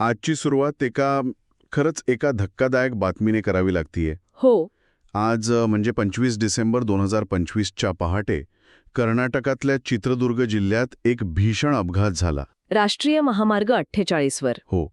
आजची सुरुवात खरंच एका धक्कादायक बातमीने करावी लागतीये. हो. आज म्हणजे 25 डिसेंबर 2025च्या पहाटे कर्नाटकातल्या चित्रदुर्ग जिल्ह्यात एक भीषण अपघात झाला. राष्ट्रीय महामार्ग 48 वर. हो,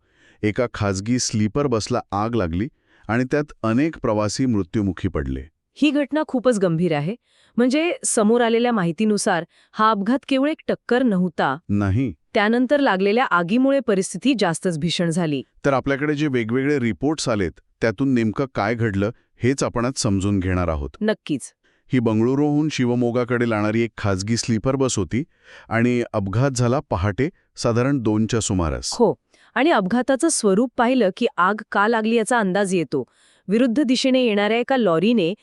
एका खाजगी स्लीपर बसला आग लागली आणि त्यात अनेक प्रवासी मृत्युमुखी पडले. ही घटना खूपच गंभीर आहे. म्हणजे समोर आलेल्या माहितीनुसार हा अपघात केवळ एक टक्कर नव्हता. नाही त्यानंतर लागलेल्या आगीमुळे परिस्थिती जास्तच भीषण झाली. तर आपल्याकडे जे वेगवेगळे रिपोर्ट्स आलेत त्यातून नेमकं काय घडलं हेच आपण आज समजून घेणार आहोत. नक्कीच. ही बंगळुरूहून शिवमोगाकडे लाणारी एक खाजगी स्लीपर बस होती आणि अपघात झाला पहाटे साधारण 2च्या सुमारास. हो. आणि अपघाताचं स्वरूप पाहिलं की आग का लागली याचा अंदाज येतो. विरुद्ध दिशेने येणाऱ्या एका लॉरीने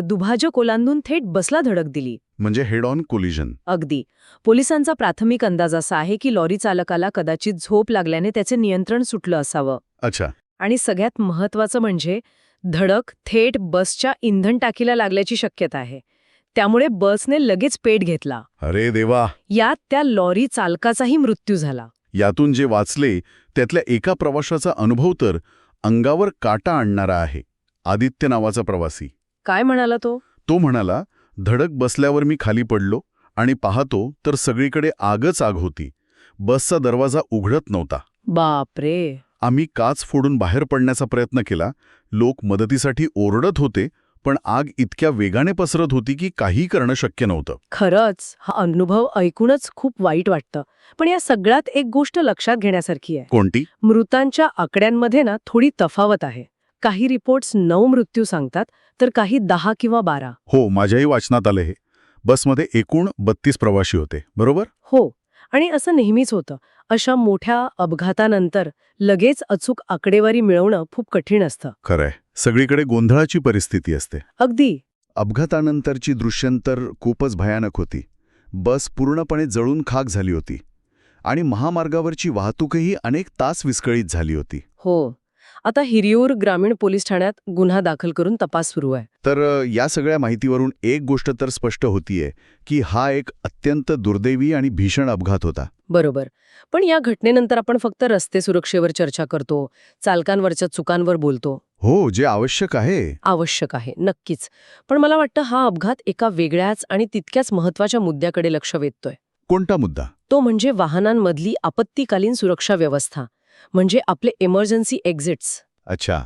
दुभाजक ओलांडून थेट बसला धडक दिली. म्हणजे हेड ऑन कोलिजन. अगदी. पोलिसांचा प्राथमिक अंदाज असा आहे की लॉरी चालकाला कदाचित झोप लागल्याने त्याचे नियंत्रण सुटलं असावं. अच्छा. आणि सगळ्यात महत्त्वाचं म्हणजे धडक थेट बसच्या इंधन टाकीला लागल्याची शक्यता आहे. त्यामुळे बसने लगेच पेट घेतला. अरे देवा. यात त्या लॉरी चालकाचाही मृत्यू झाला. यातून जे वाचले त्यातल्या एका प्रवाशाचा अनुभव तर अंगावर काटा आणणारा आहे. आदित्य नावाचा प्रवासी. काय म्हणाला तो? तो म्हणाला, धडक बसल्यावर मी खाली पडलो आणि पाहतो तर सगळीकडे आगच आग होती. बसचा दरवाजा उघडत नव्हता. बापरे. आम्ही काच फोडून बाहेर पडण्याचा प्रयत्न केला. लोक मदतीसाठी ओरडत होते, पण आग इतक्या वेगाने पसरत होती की काही करणं शक्य नव्हतं. खरंच हा अनुभव ऐकूनच खूप वाईट वाटतं. पण या सगळ्यात एक गोष्ट लक्षात घेण्यासारखी आहे. कोणती? मृतांच्या आकड्यांमध्ये थोडी तफावत आहे. काही रिपोर्ट्स 9 मृत्यू सांगतात तर काही 10 किंवा 12. हो, माझ्याही वाचनात आलं हे. बसमध्ये एकूण 32 प्रवासी होते, बरोबर? हो. आणि असं नेहमीच होतं. अशा मोठ्या अपघातानंतर लगेच अचूक आकडेवारी मिळवणं खूप कठीण असतं. खरंय. सगळीकडे गोंधळाची परिस्थिती असते. अगदी. अपघातानंतरची दृश्यंतर खूपच भयानक होती. बस पूर्णपणे जळून खाक झाली होती आणि महामार्गावरची वाहतूकही अनेक तास विस्कळीत झाली होती. हो. आता हिरियूर ग्रामीण पोलीस ठाण्यात गुन्हा दाखल करून तपास सुरू आहे. तर या सगळ्या माहितीवरून एक गोष्ट तर स्पष्ट होतीये की हा एक अत्यंत दुर्दैवी आणि भीषण अपघात होता. बरोबर. पण या घटनेनंतर आपण फक्त रस्ते सुरक्षेवर चर्चा करतो, चालकांवरच्या चुकांवर बोलतो. हो, जे आवश्यक आहे. आवश्यक आहे, नक्कीच. पण मला वाटतं हा अपघात एका वेगळ्याच आणि तितक्याच महत्त्वाच्या मुद्द्याकडे लक्ष वेधतोय. कोणता मुद्दा? तो म्हणजे वाहनांमधली आपत्कालीन सुरक्षा व्यवस्था, म्हणजे आपले इमर्जन्सी एक्झिट्स. अच्छा,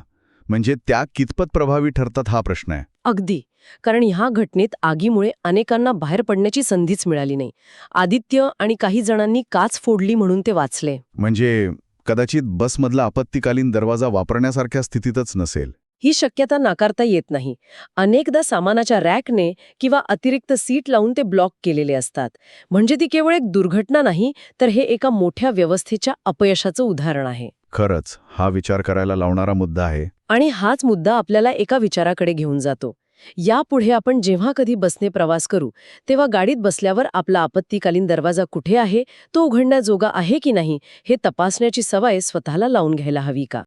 म्हणजे त्या कितपत प्रभावी ठरतात हा प्रश्न आहे. अगदी. कारण ह्या घटनेत आगीमुळे अनेकांना बाहेर पडण्याची संधीच मिळाली नाही. आदित्य आणि काही जणांनी काच फोडली म्हणून ते वाचले. म्हणजे कदाचित बसमधला आपत्कालीन दरवाजा वापरण्यासारख्या स्थितीतच नसेल. ही शक्यता नाकारता येत नाही. अनेकदा सामानाच्या रॅकने किंवा अतिरिक्त सीट लावून ते ब्लॉक केलेले असतात. म्हणजे ती केवळ एक दुर्घटना नाही, तर हे एका मोठ्या व्यवस्थेच्या अपयशाचं उदाहरण आहे. खरंच हा विचार करायला लावणारा मुद्दा आहे. आणि हाच मुद्दा आपल्याला एका विचाराकडे घेऊन जातो. यापुढे आपण जेव्हा कधी बसने प्रवास करू तेव्हा गाडीत बसल्यावर आपला आपत्कालीन दरवाजा कुठे आहे, तो उघडण्याजोगा आहे की नाही, हे तपासण्याची सवय स्वतःला लावून घ्यायला हवी का?